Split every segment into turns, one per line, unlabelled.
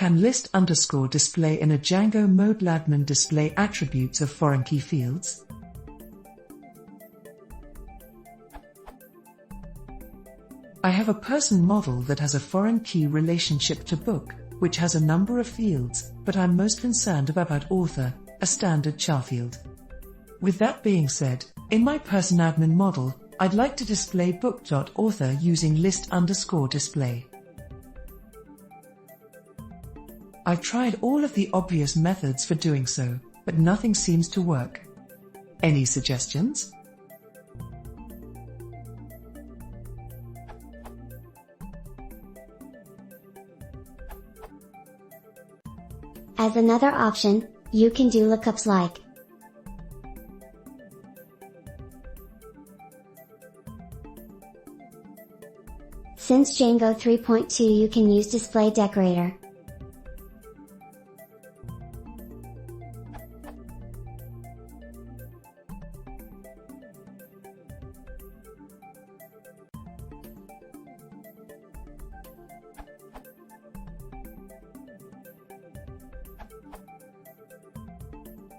Can list_display in a Django ModelAdmin display attributes of foreign key fields? I have a person model that has a foreign key relationship to book, which has a number of fields, but I'm most concerned about author, a standard char field. With that being said, in my person admin model, I'd like to display book.author using list_display. I've tried all of the obvious methods for doing so, but nothing seems to work. Any suggestions?
As another option, you can do lookups like since Django 3.2 you can use display decorator.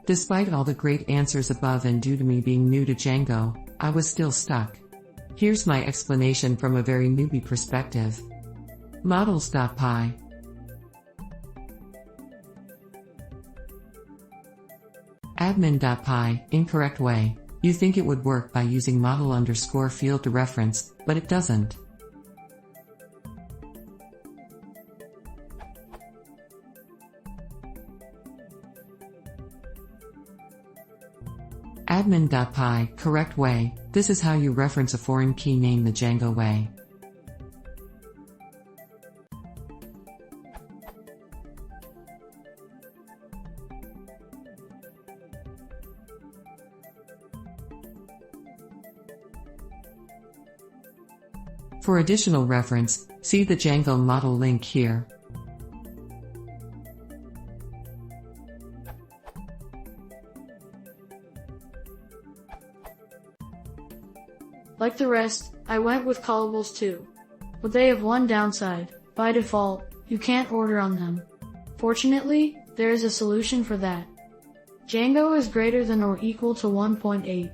Despite all the great answers above and due to me being new to Django, I was still stuck. Here's my explanation from a very newbie perspective. Models.py. Admin.py, incorrect way. You think it would work by using model_field to reference, but it doesn't. Admin.py, correct way. This is how you reference a foreign key name the Django way. For additional reference, see the Django model link here.
Like the rest, I went with callables too. But they have one downside. By default, you can't order on them. Fortunately, there is a solution for that. Django is greater than or equal to 1.8.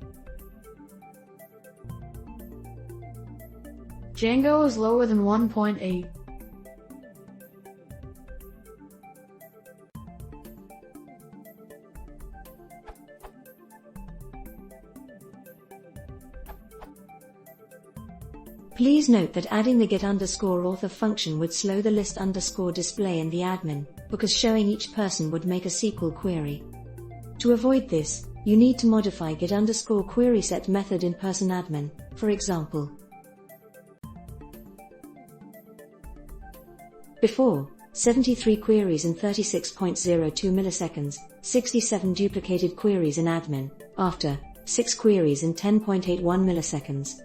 Django is lower than 1.8.
Please note that adding the get_author function would slow the list_display in the admin, because showing each person would make a SQL query. To avoid this, you need to modify get_querySet method in person admin, for example. Before, 73 queries in 36.02 milliseconds, 67 duplicated queries in admin, after, 6 queries in 10.81 milliseconds.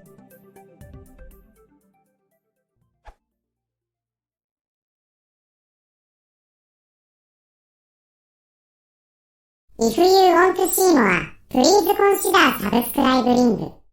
If you want to see more, please consider subscribe link.